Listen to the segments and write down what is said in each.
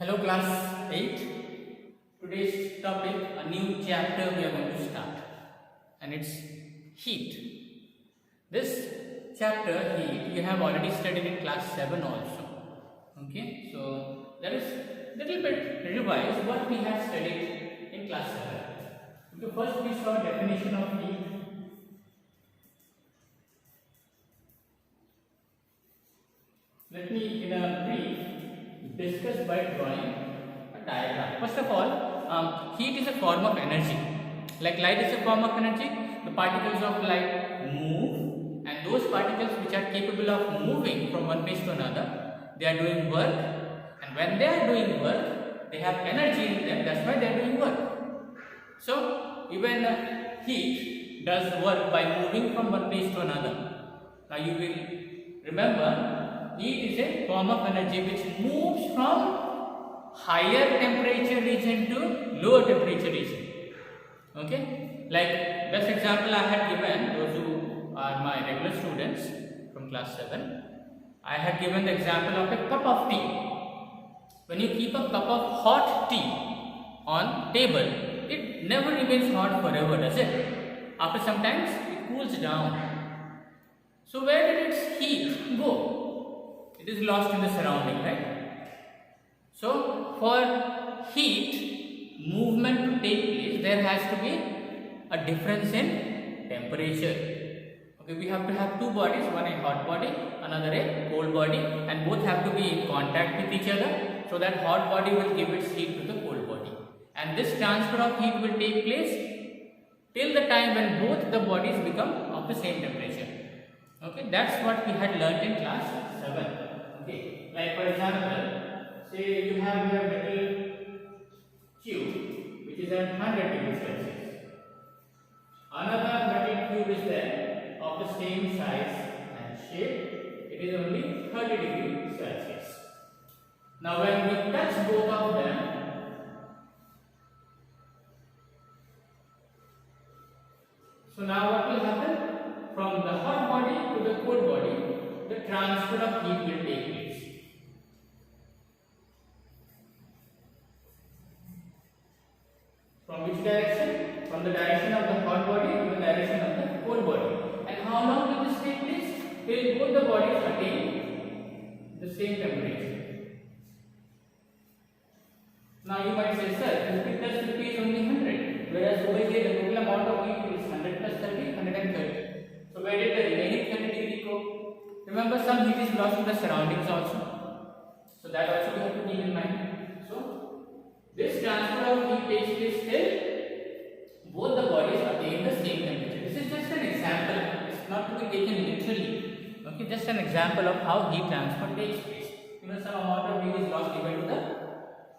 Hello class 8. Today's topic, a new chapter we are going to start, and it's heat. This chapter heat we have already studied in class 7 also. Okay, so let us little bit revise what we have studied in class 7. Okay, first we saw definition of heat. Let me in a brief discuss by drawing a diagram. First of all, heat is a form of energy. Like light is a form of energy, the particles of light move, and those particles which are capable of moving from one place to another, they are doing work, and when they are doing work, they have energy in them, that's why they are doing work. So, even heat does work by moving from one place to another. Now, you will remember heat is a form of energy which moves from higher temperature region to lower temperature region. Okay, like best example I had given, those who are my regular students from class 7, I had given the example of a cup of tea. When you keep a cup of hot tea on table, it never remains hot forever, does it? After some time it cools down. So where did its heat go? It is lost in the surrounding, right? So for heat movement to take place, there has to be a difference in temperature. Okay, we have to have two bodies, one a hot body, another a cold body, and both have to be in contact with each other, so that hot body will give its heat to the cold body, and this transfer of heat will take place till the time when both the bodies become of the same temperature. Okay, that's what we had learnt in class 7. Okay, like for example, say you have your metal cube which is at 100 degrees Celsius. Another metal cube is there of the same size and shape. It is only 30 degrees Celsius. Now when we touch both of them, so now what will happen? From the hot body to the cold body, the transfer of heat will take place. From which direction? From the direction of the hot body to the direction of the cold body. And how long will this take place? Till both the bodies attain the same temperature. Now you might say, sir, 50 plus 50 is only 100, whereas over here the total amount of heat is 100 plus 30, 130. So where did the remaining 30 degree go? Remember, some heat is lost in the surroundings also. So that also we have to keep in mind. So this transfer of heat takes place till both the bodies attain the same temperature. This is just an example. It's not to be taken literally. Okay, just an example of how heat transfer takes place. You know, some amount of heat is lost even to the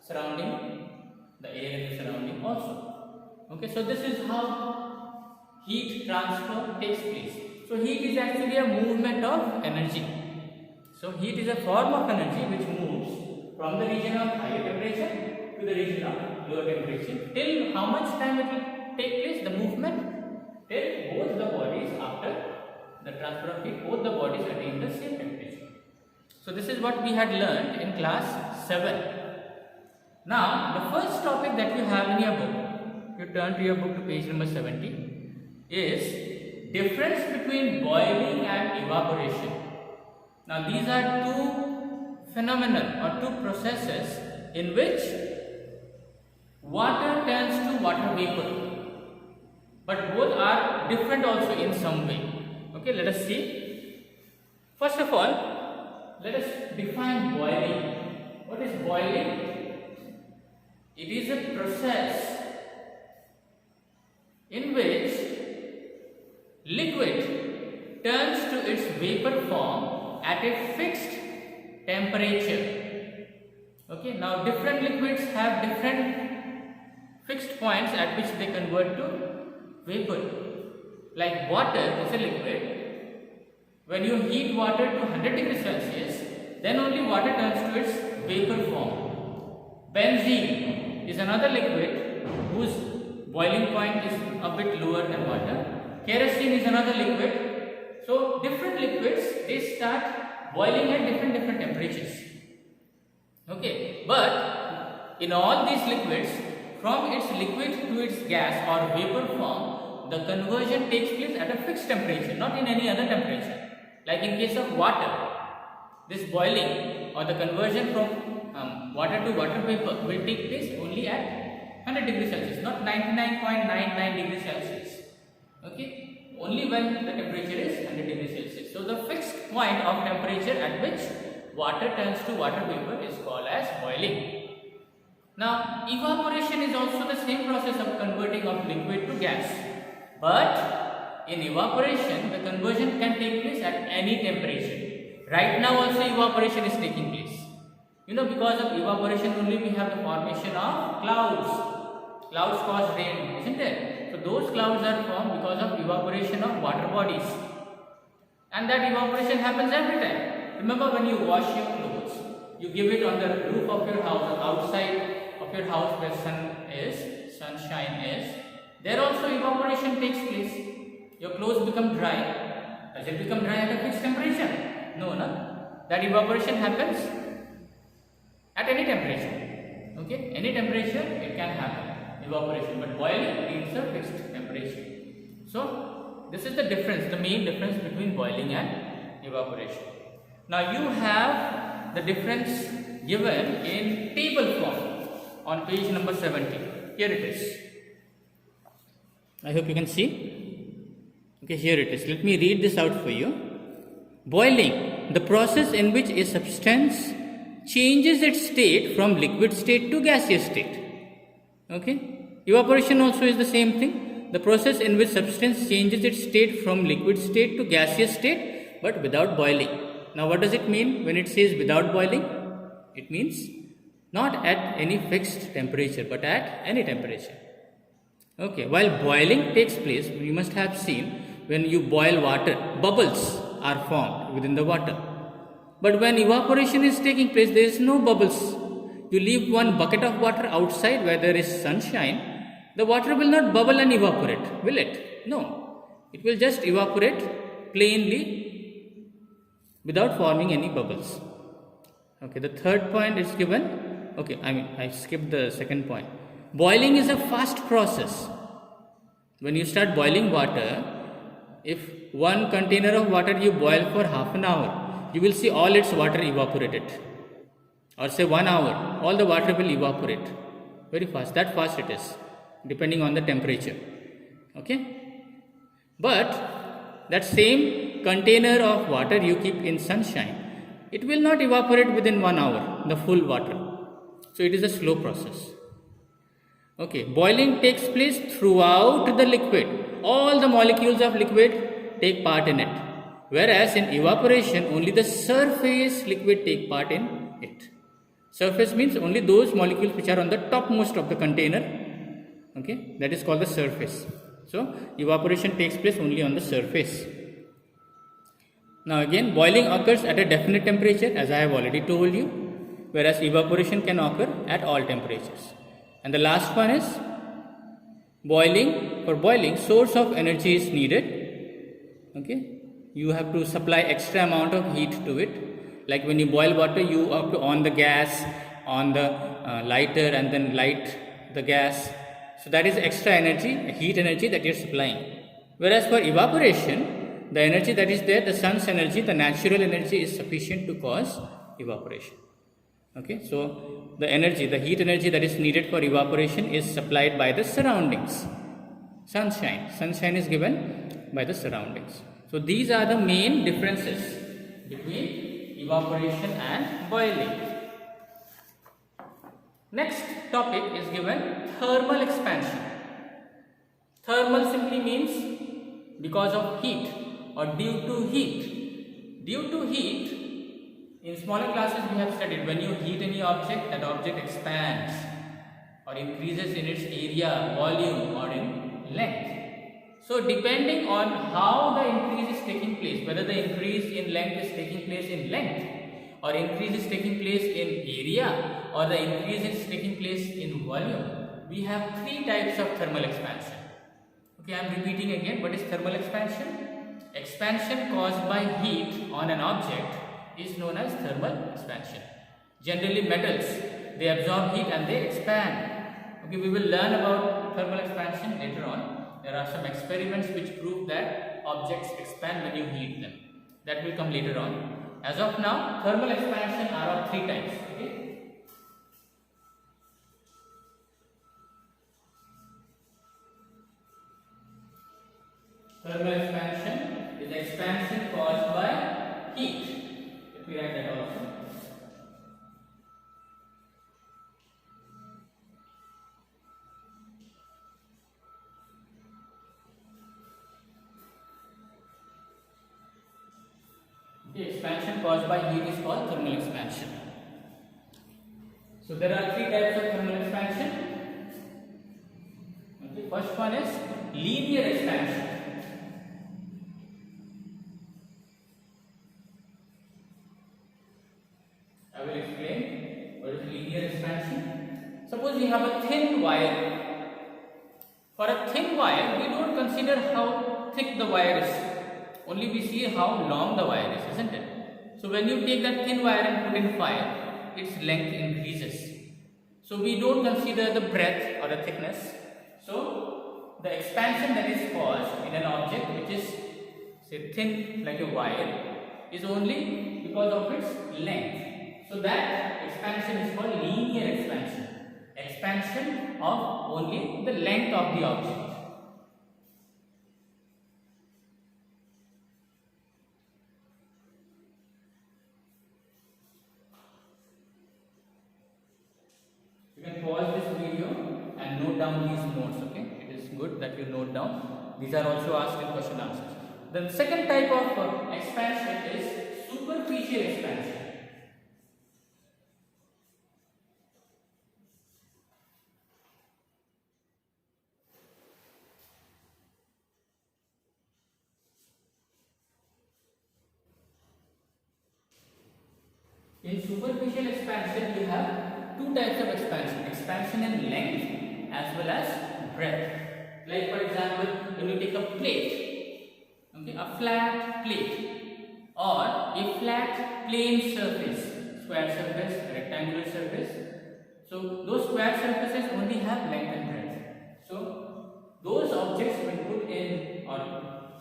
surrounding, the air in the surrounding also. Okay, so this is how heat transfer takes place. So heat is actually a movement of energy. So heat is a form of energy which moves from the region of higher temperature to the region of lower temperature. Till how much time it will take place, the movement? Till both the bodies, after the transfer of heat, both the bodies attain the same temperature. So this is what we had learned in class 7. Now the first topic that you have in your book, you turn to your book to page number 70, is difference between boiling and evaporation. Now these are two phenomena or two processes in which water turns to water vapor, but both are different also in some way. Okay, let us see. First of all, let us define boiling. What is boiling? It is a process in which liquid turns to its vapor form at a fixed temperature. Okay, now different liquids have different fixed points at which they convert to vapor. Like water is a liquid. When you heat water to 100 degrees Celsius, then only water turns to its vapor form. Benzene is another liquid whose boiling point is a bit lower than water. Kerosene is another liquid. So different liquids, they start boiling at different temperatures. Okay, but in all these liquids, from its liquid to its gas or vapor form, the conversion takes place at a fixed temperature, not in any other temperature. Like in case of water, this boiling or the conversion from water to water vapor will take place only at 100 degrees Celsius, not 99.99 degrees Celsius. Okay, only when the temperature is 100 degrees Celsius. So the fixed point of temperature at which water turns to water vapor is called as boiling. Now, evaporation is also the same process of converting of liquid to gas, but in evaporation, the conversion can take place at any temperature. Right now also evaporation is taking place. You know, because of evaporation only we have the formation of clouds. Clouds cause rain, isn't it? So those clouds are formed because of evaporation of water bodies. And that evaporation happens every time. Remember, when you wash your clothes, you give it on the roof of your house, or outside of your house where sunshine is, there also evaporation takes place. Your clothes become dry. Does it become dry at a fixed temperature? No, no. That evaporation happens at any temperature. Okay, any temperature it can happen, evaporation, but boiling needs a fixed temperature. So this is the difference, the main difference between boiling and evaporation. Now you have the difference given in table form on page number 70. Here it is. I hope you can see. Okay, here it is. Let me read this out for you. Boiling, the process in which a substance changes its state from liquid state to gaseous state. Okay. Evaporation also is the same thing. The process in which substance changes its state from liquid state to gaseous state, but without boiling. Now what does it mean when it says without boiling? It means not at any fixed temperature, but at any temperature. Okay, while boiling takes place, you must have seen when you boil water, bubbles are formed within the water. But when evaporation is taking place, there is no bubbles. You leave one bucket of water outside where there is sunshine, the water will not bubble and evaporate, will it? No. It will just evaporate plainly without forming any bubbles. Okay, the third point is given. Okay, I skipped the second point. Boiling is a fast process. When you start boiling water, if one container of water you boil for half an hour, you will see all its water evaporated. Or say 1 hour, all the water will evaporate very fast. That fast it is, depending on the temperature. Okay? But that same container of water you keep in sunshine, it will not evaporate within 1 hour, the full water. So it is a slow process. Okay, boiling takes place throughout the liquid. All the molecules of liquid take part in it. Whereas in evaporation, only the surface liquid take part in it. Surface means only those molecules which are on the topmost of the container. Okay, that is called the surface. So evaporation takes place only on the surface. Now again, boiling occurs at a definite temperature, as I have already told you, whereas evaporation can occur at all temperatures. And the last one is boiling. For boiling, source of energy is needed. Okay, you have to supply extra amount of heat to it. Like when you boil water, you have to on the gas, on the lighter, and then light the gas. So that is extra energy, heat energy that you are supplying. Whereas for evaporation, the energy that is there, the sun's energy, the natural energy is sufficient to cause evaporation. Okay, so the energy, the heat energy that is needed for evaporation is supplied by the surroundings. Sunshine. Sunshine is given by the surroundings. So these are the main differences between evaporation and boiling. Next topic is given thermal expansion. Thermal simply means because of heat or due to heat. Due to heat, in smaller classes we have studied when you heat any object, that object expands or increases in its area, volume or in length. So depending on how the increase is taking place, whether the increase in length is taking place in length or increase is taking place in area or the increase is taking place in volume, we have three types of thermal expansion. Okay, I am repeating again, what is thermal expansion? Expansion caused by heat on an object is known as thermal expansion. Generally metals, they absorb heat and they expand. Okay, we will learn about thermal expansion later on. There are some experiments which prove that objects expand when you heat them. That will come later on. As of now, thermal expansion are of three types. Okay? Thermal expansion is expansion caused by heat. Let me write that also. The expansion caused by heat is called thermal expansion. So there are three types of thermal expansion. Okay, first one is linear expansion. I will explain what is linear expansion. Suppose we have a thin wire. For a thin wire, we don't consider how thick the wire is. Only we see how long the wire is, isn't it? So when you take that thin wire and put in fire, its length increases. So we don't consider the breadth or the thickness. So the expansion that is caused in an object which is say thin like a wire is only because of its length. So that expansion is called linear expansion. Expansion of only the length of the object. You can pause this video and note down these notes, okay? It is good that you note down. These are also asked in question answers. The second type of expansion is superficial expansion. In superficial expansion, you have two types of expansion. Expansion in length as well as breadth. Like for example, when you take a plate, okay, a flat plate or a flat plane surface, square surface, rectangular surface. So those square surfaces only have length and breadth. So those objects when put in or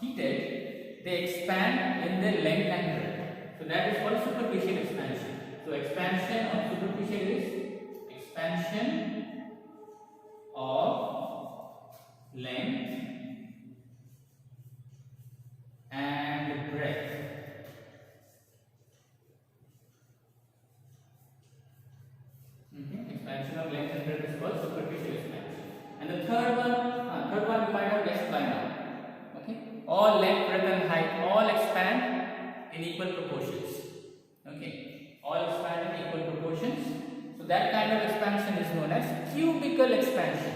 heated, they expand in their length and breadth. So that is called superficial expansion. So expansion of superficial is expansion of length and breadth. Expansion of length and breadth is called superficial expansion. And the third one you might have guessed by now. Okay, all length, breadth, and height all expand in equal proportions. Okay, all expand in equal proportions. So that kind of expansion is known as cubical expansion.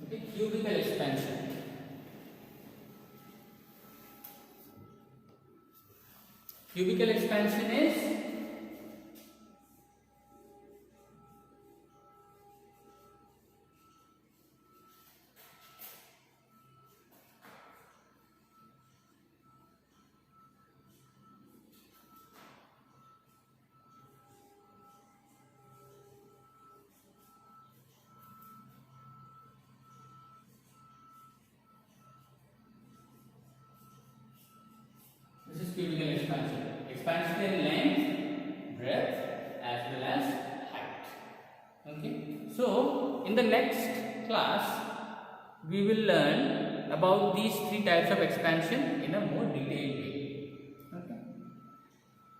Okay, cubical expansion. Cubical expansion is cubical expansion. Expansion in length, breadth, as well as height. Okay. So, in the next class, we will learn about these three types of expansion in a more detailed way. Okay.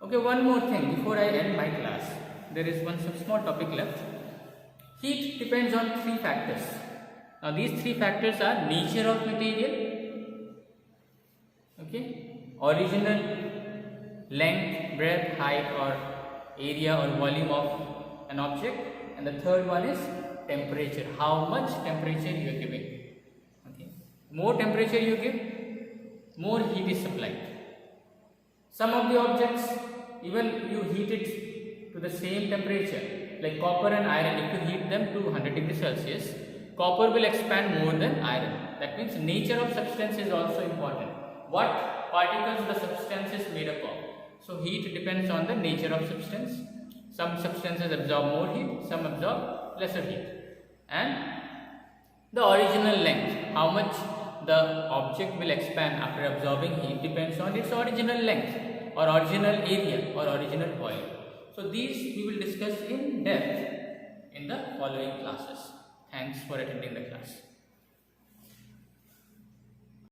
Okay. One more thing before I end my class. There is some small topic left. Heat depends on three factors. Now, these three factors are nature of material. Okay. Original length, breadth, height or area or volume of an object, and the third one is temperature, how much temperature you are giving. Okay. More temperature you give, more heat is supplied. Some of the objects, even you heat it to the same temperature, like copper and iron, if you heat them to 100 degrees Celsius, copper will expand more than iron. That means nature of substance is also important. What particles the substance is made up of. So heat depends on the nature of substance. Some substances absorb more heat, some absorb lesser heat. And the original length, how much the object will expand after absorbing heat, depends on its original length or original area or original volume. So these we will discuss in depth in the following classes. Thanks for attending the class.